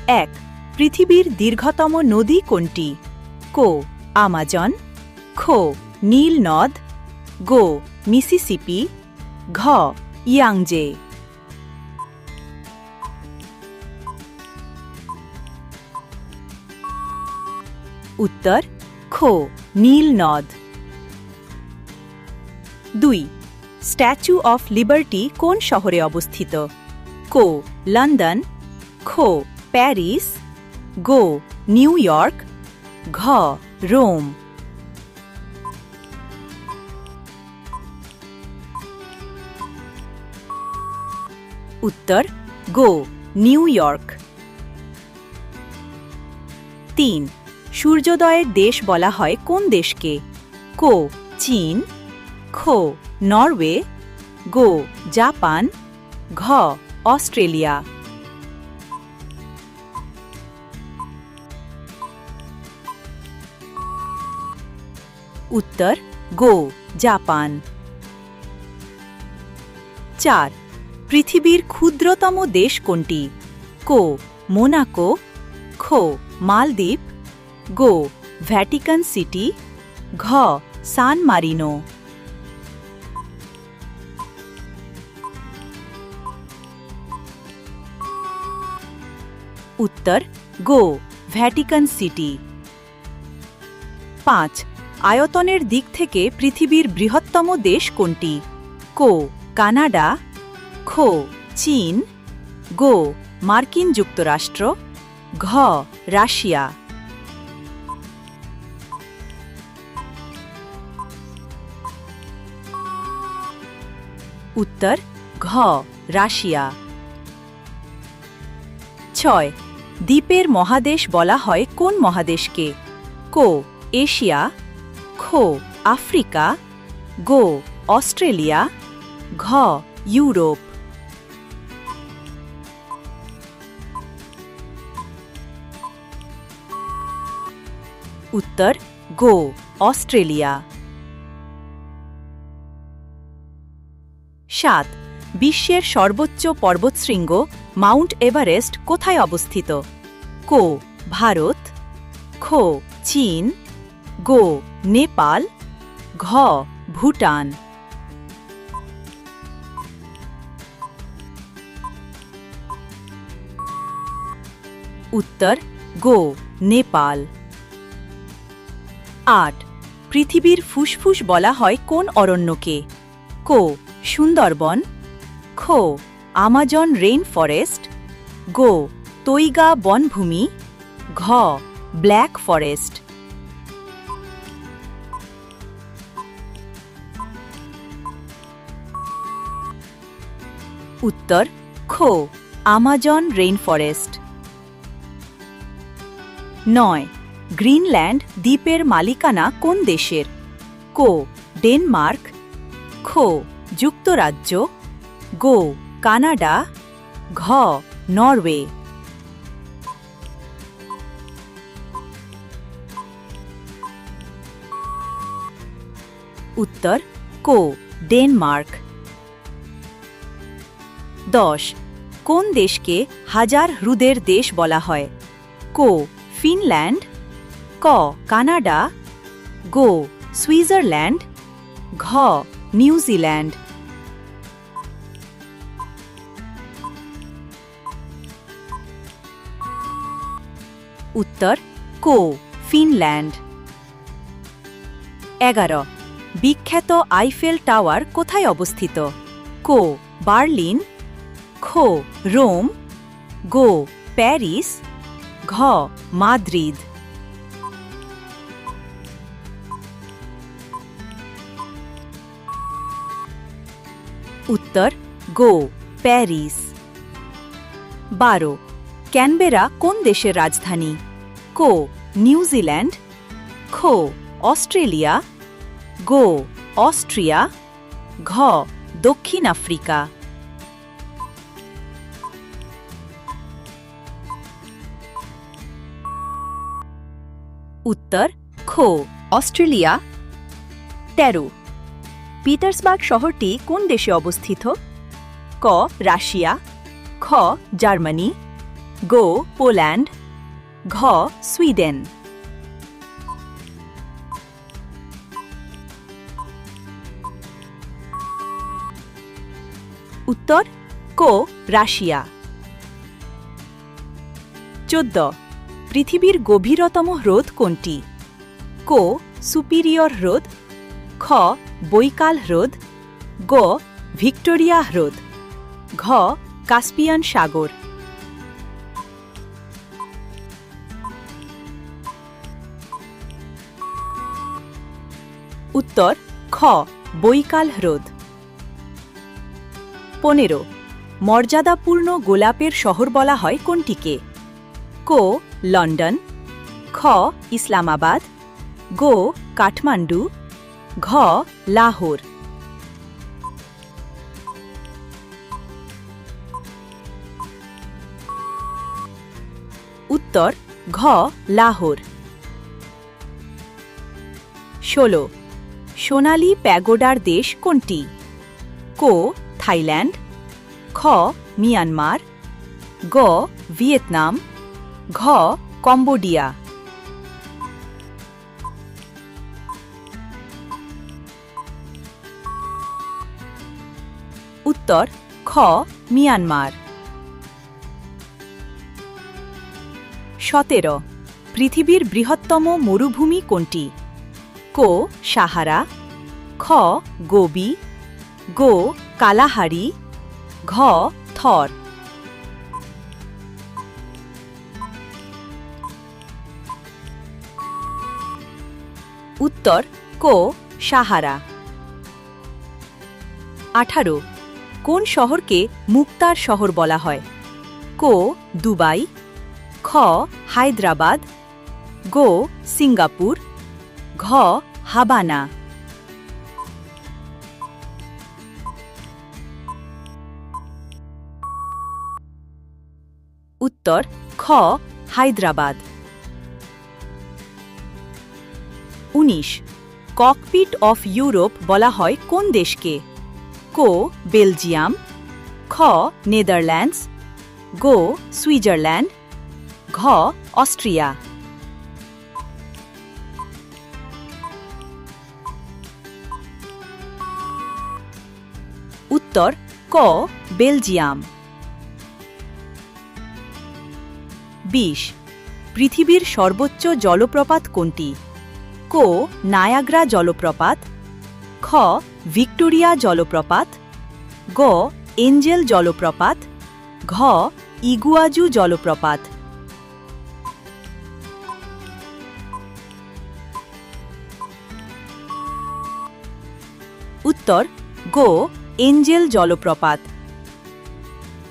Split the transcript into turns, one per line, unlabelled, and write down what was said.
এক পৃথিবীর দীর্ঘতম নদী কোনটি? কো আমাজন, খো নীল নদ, গো মিসিসিপি, ঘ ইয়াংজে। উত্তর খো নীল নদ। ২ স্ট্যাচু অফ লিবার্টি কোন শহরে অবস্থিত? কো লন্ডন, খো প্যারিস, গো নিউ ইয়র্ক, ঘ রোম। উত্তর গো নিউ ইয়র্ক। ৩ সূর্যোদয়ের দেশ বলা হয় কোন দেশকে? কো চীন, খো নরওয়ে, গো জাপান, ঘ অস্ট্রেলিয়া। উত্তর গো জাপান। ৪ পৃথিবীর ক্ষুদ্রতম দেশ কোনটি? কো মোনাকো, খো মালদ্বীপ, গো ভ্যাটিকান সিটি, ঘ সান মারিনো। উত্তর গো ভ্যাটিকান সিটি। ৫ আয়তনের দিক থেকে পৃথিবীর বৃহত্তম দেশ কোনটি? কো কানাডা, খো চীন, গো মার্কিন যুক্তরাষ্ট্র, ঘ রাশিয়া। উত্তর ঘ রাশিয়া। ৬ দ্বীপের মহাদেশ বলা হয় কোন মহাদেশকে? কো এশিয়া, খো আফ্রিকা, গো অস্ট্রেলিয়া, ঘ ইউরোপ। উত্তর গো অস্ট্রেলিয়া। ৭ বিশ্বের সর্বোচ্চ পর্বতশৃঙ্গ মাউন্ট এভারেস্ট কোথায় অবস্থিত? কো ভারত, খো চীন, গো নেপাল, ঘ ভুটান। উত্তর গো নেপাল। ৮ পৃথিবীর ফুসফুস বলা হয় কোন অরণ্যকে? কো সুন্দরবন, খো আমাজন রেইন ফরেস্ট, গো তৈগা বনভূমি, ঘ ব্ল্যাক ফরেস্ট। উত্তর খো আমাজন রেইন ফরেস্ট। ৯ গ্রিনল্যান্ড দ্বীপের মালিকানা কোন দেশের? কো ডেনমার্ক, খো যুক্তরাজ্য, গো কানাডা, ঘ নরওয়ে। উত্তর কো ডেনমার্ক। ১০ কোন দেশকে হাজার হ্রদের দেশ বলা হয়? কো ফিনল্যান্ড, ক কানাডা, গো সুইজারল্যান্ড, ঘ নিউজিল্যান্ড। উত্তর কো ফিনল্যান্ড। ১১ বিখ্যাত আইফেল টাওয়ার কোথায় অবস্থিত? কো বার্লিন, খো রোম, গো প্যারিস, ঘ মাদ্রিদ। উত্তর গো প্যারিস। ১২ ক্যানবেরা কোন দেশের রাজধানী? কো নিউজিল্যান্ড, খো অস্ট্রেলিয়া, গো অস্ট্রিয়া, ঘ দক্ষিণ আফ্রিকা। উত্তর খো অস্ট্রেলিয়া। ১৩ পিটার্সবার্গ শহরটি কোন দেশে অবস্থিত? ক রাশিয়া, খ জার্মানি, গো পোল্যান্ড, ঘ সুইডেন। উত্তর কো রাশিয়া। 14 পৃথিবীর গভীরতম হ্রদ কোনটি? কো সুপিরিয়র হ্রদ, খ বৈকাল হ্রদ, গ ভিক্টোরিয়া হ্রদ, ঘ কাস্পিয়ান সাগর। উত্তর খ বৈকাল হ্রদ। 15 মর্যাদাপূর্ণ গোলাপের শহর বলা হয় কোনটিকে? কো লন্ডন, খ ইসলামাবাদ, গো কাঠমান্ডু, ঘ লাহোর। উত্তর ঘ লাহোর। 16 সোনালী প্যাগোডার দেশ কোনটি? কো থাইল্যান্ড, খ মিয়ানমার, গ ভিয়েতনাম, ঘ কম্বোডিয়া। উত্তর খ মিয়ানমার। 17 পৃথিবীর বৃহত্তম মরুভূমি কোনটি? কো সাহারা, খ গোবি, গো কালাহারি, ঘ থর। উত্তর কো সাহারা। 18 কোন শহরকে মুক্তার শহর বলা হয়? কো দুবাই, খ হায়দ্রাবাদ, গো সিঙ্গাপুর, ঘ হাবানা। উত্তর খ হায়দ্রাবাদ। 19 ককপিট অফ ইউরোপ বলা হয় কোন দেশকে? কো বেলজিয়াম, খ নেদারল্যান্ডস, গো সুইজারল্যান্ড, ঘ অস্ট্রিয়া। উত্তর ক বেলজিয়াম। 20 পৃথিবীর সর্বোচ্চ জলপ্রপাত কোনটি? কো নায়াগ্রা জলপ্রপাত, খ ভিক্টোরিয়া জলপ্রপাত, গ এঞ্জেল জলপ্রপাত, ঘ ইগুয়াজু জলপ্রপাত। উত্তর গো এঞ্জেল জলপ্রপাত।